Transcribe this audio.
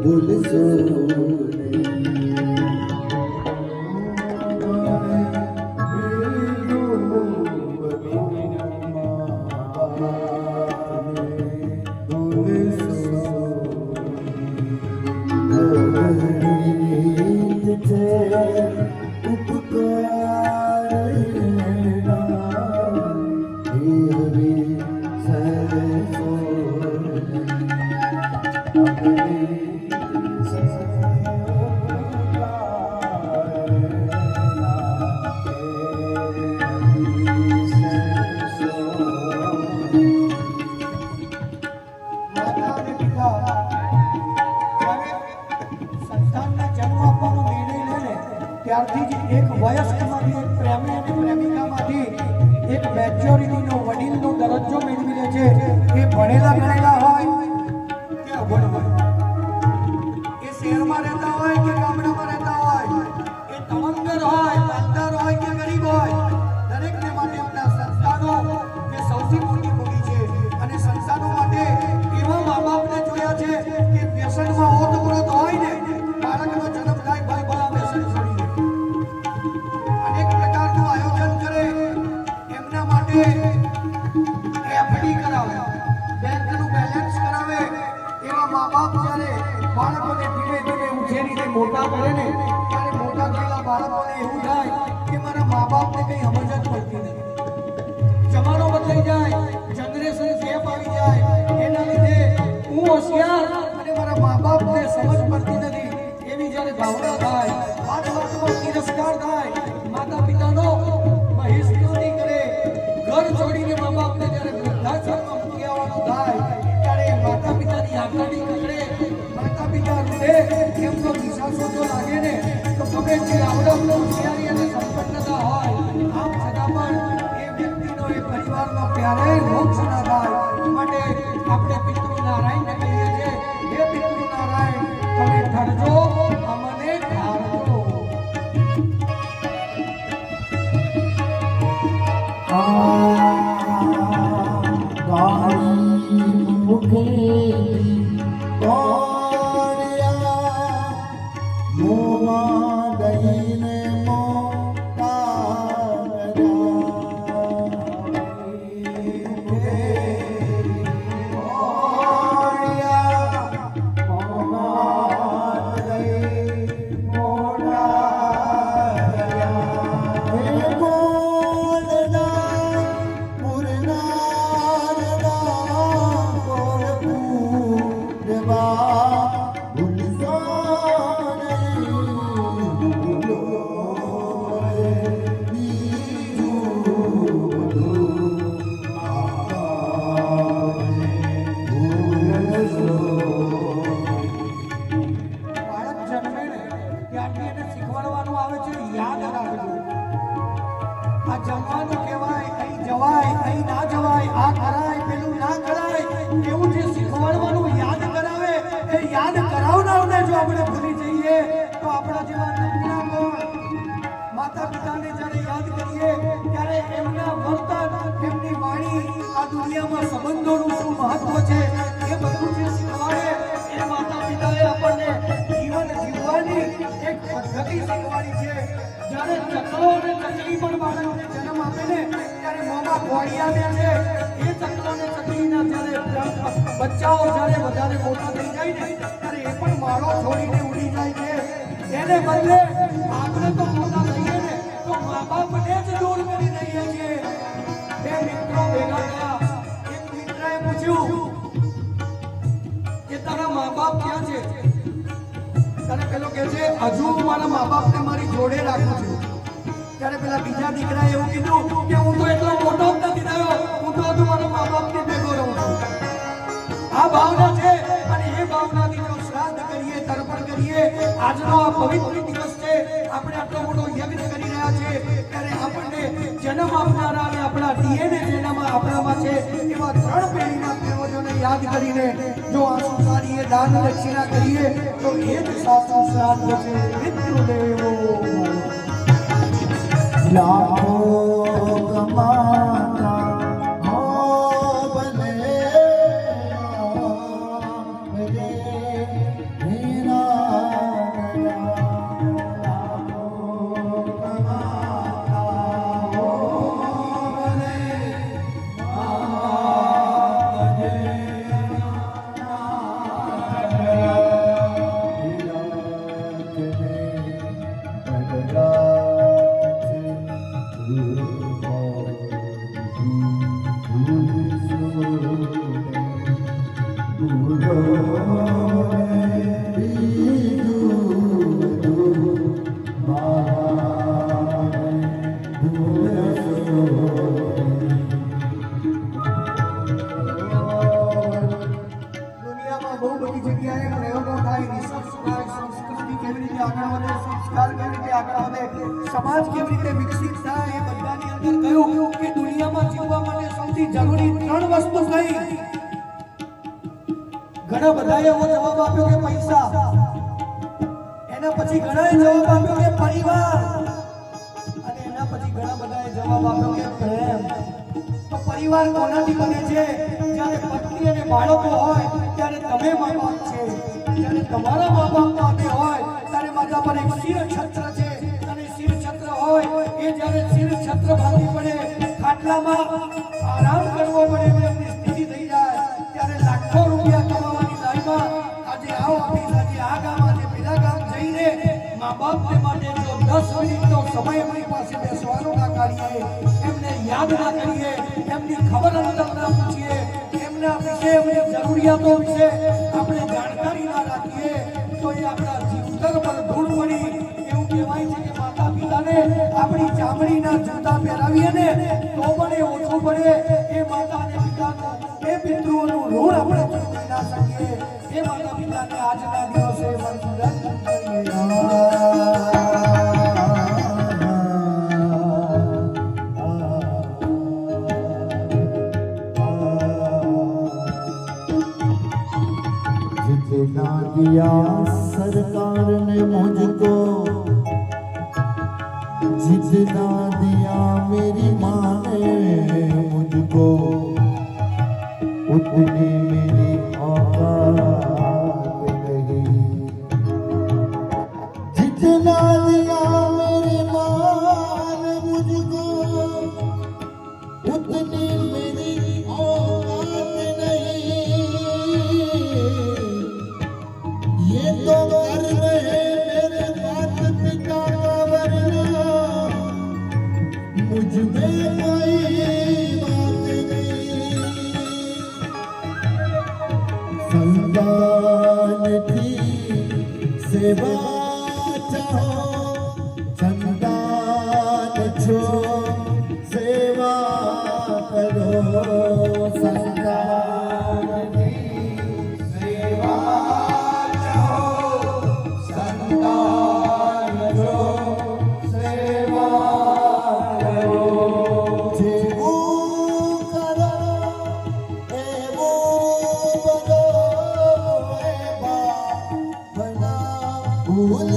ભૂલશો ત્યારથી જ એક વયસ્કમાંથી એક પ્રેમી અને પ્રેમિકામાંથી એક મેચ્યોરિટીનો વડીલનો દરજ્જો મેળવી લે છે. એ ભણેલા ગણેલા હોય કે અભણ હોય, એ શહેરમાં રહેતા હોય કે ગામડામાં રહેતા હોય, એ તવંગર હોય, માલદાર હોય કે ગરીબ હોય, દરેકને માટે આપણા સંસ્થાનો જે સૌથી મોટી મૂડી છે. અને સંસ્થાનો માટે એવા મા બાપને જોયા છે કે વ્યસનમાં ઓતપ્રોત હોય ને, બાળકનો જન્મ થાય ભાઈ ભલા વ્યસન છોડી દે, અનેક પ્રકારનું આયોજન કરે, એમના માટે એફડી કરાવે, બેંકનું બેલેન્સ કરાવે. એવા મા બાપ જ્યારે બાળકોને ધીમે ધીમે ઉછેરીને મોટા કરે ને, ત્યારે મોટા થયેલા બાળકોને એવું થાય કે મારા મા બાપને કંઈ સમજ જ પડતી નથી. જમાનો બદલાઈ જાય, જનરેશન ગેપ આવી જાય, એના લીધે હું હોશિયાર અને મારા મા બાપને સમજ પડતી નથી એવી જ્યારે ભાવના થાય, વાતમાં તિરસ્કાર થાય, માતા પિતાનો બહિષ્કૃતિ કરે, ઘર છોડીને મા બાપને જ્યારે વૃદ્ધાશ્રમમાં મૂકી આવવાનું થાય, ત્યારે માતા પિતાની આંગળી કકડે, માતા પિતા રૂડે, એમનો વિશ્વાસો જો લાગે ને તો ગમે તે આવડત, હોશિયારી અને સંપન્નતા હોય, આમ છતાં પણ એ વ્યક્તિનો એ પરિવારનો ક્યારેય મોક્ષ ના થાય. માટે આપણે પિતૃનારાયણને કહીએ છીએ, હે પિતૃનારાયણ તમે ઠરજો, અમને ઠારજો. જમવાનું કહેવાય, અહીં જવાય, અહીં ના જવાય, આ કરાય, પેલું ના કરાય, એવું જે શીખવાડવાનું યાદ કરાવે, એ યાદ કરાવનારને જો આપણે ભૂલી જઈએ તો આપણા જેવા નમૂના કોણ? માતા પિતાને જ્યારે યાદ કરીએ ત્યારે એમના વર્તન, એમની વાણી, આ દુનિયામાં સંબંધોનું શું મહત્વ છે એ બધું જે શીખવાડે, એ માતા પિતાએ આપણને જીવન જીવવાની એક પદ્ધતિ શીખવાડી છે. જ્યારે ચકલો અને ચકલી પણ બાળકોને જન્મ આપે ને, ત્યારે મોંમાં ગોળી આવે છે. એ ચકલો અને ચકલીના જ્યારે બચ્ચાઓ જ્યારે વધારે મોટા થઈ જાય ને, ત્યારે એ પણ માળો છોડીને ઉડી જાય છે. એને બદલે આપણે તો મોટા થઈએ ને તો મા બાપને જ દૂર કરી દઈએ છીએ. બે મિત્રો ભેગા થયા, એક મિત્રએ પૂછ્યું કે તારા મા બાપ ક્યાં છે? ત્યારે પેલો કહે છે હજુ મારા મા બાપને મારી જોડે રાખું છું. ત્યારે પેલા બીજા દીકરાએ એવું કીધું કે હું તો એટલો મોટો જ નથી થયો, હું તો હજુ મારા મા બાપની ભેગો રહું છું. આ ભાવના છે અને એ ભાવનાથી જો શ્રાદ્ધ કરીએ, તર્પણ કરીએ, આજનો આ પવિત્ર દિવસ છે, આપણે આટલો મોટો યજ્ઞ કરી રહ્યા છે, ત્યારે આપણને જન્મ આપનારા અને આપણા ડીએનએ જેનામાં આપણામાં છે એવા 3 પેઢીના પૂર્વજોને યાદ કરીને જો આ સંસારીએ દાન દક્ષિણા કરીએ તો એ જ સાચું શ્રાદ્ધ છે. પિતૃદેવો લાખો કમાતા હો બને રે દુનિયામાં બહુ બધી જગ્યાએ પ્રયોગો થાય, રિસર્ચ થાય, સંસ્કૃતિ કેવી રીતે આગળ વધે, સંસ્કાર કેવી રીતે આગળ વધે, સમાજ કેવી રીતે વિકસિત થાય, એ બધાની અંદર કહ્યું કે દુનિયામાં જીવવા માટે સૌથી જરૂરી 3 વસ્તુ કઈ? ઘણા બધાએ એવો જવાબ આપ્યો કે પૈસા, એના પછી ઘણાએ જવાબ આપ્યો કે પરિવાર, અને એના પછી ઘણા બધાએ જવાબ આપ્યો કે પ્રેમ. તો પરિવાર કોનાથી બને છે? જ્યારે પત્ની અને બાળકો હોય ત્યારે તમે મા બાપ છે, જ્યારે તમારા મા બાપ માટે હોય ત્યારે માતા પર એક શિર છત્ર છે, અને શિર છત્ર હોય એ જ્યારે શિર છત્ર ભાંગી પડે, ખાટલામાં આરામ કરવો પડે એમની સ્થિતિ થઈ જાય, ત્યારે લાખો રૂપિયા કમાવાની લાઈનમાં આજે આ ઓફિસ, આજે આ ગામ, આજે પેલા ગામ જઈને મા બાપને માટે જો 10 મિનિટનો સમય એમની પાસે બેસવાનો ના કાઢીએ, એમને યાદ ના કરીએ, એમની ખબર અંતર ના પૂછીએ, એમના વિશે, એમની જરૂરિયાતો વિશે આપણે જાણકારી ના રાખીએ, તો એ આપણા જીવતર પર ધૂળ પડી. એવું કહેવાય છે કે માતા પિતાને આપણી ચામડીના જૂતા પહેરાવીએ ને તો પણ એ ઓછું પડે. એ માતા અને પિતાનું, એ પિતૃઓનું ઋણ આપણે ચૂકવી ના શકીએ. એ માતા પિતાને આજના દિવસે વંદન કરીએ. जितना दिया सरकार ने मुझको, जितना दिया मेरी माँ ने मुझको, उतनी मेरी औकात नहीं. जितना दिया मेरी माँ ने मुझको, उतनी मेरी औकात नहीं. ये तो कर रहे मेरे माता पिता का वरना मुझ में कोई बात नहीं. संतान की सेवा चाहो, संतान छो सेवा करो. संतान की सेवा चाहो, संतान छो सेवा करो. જેવું કરો એવું બનો, એવા ભલા ભૂલ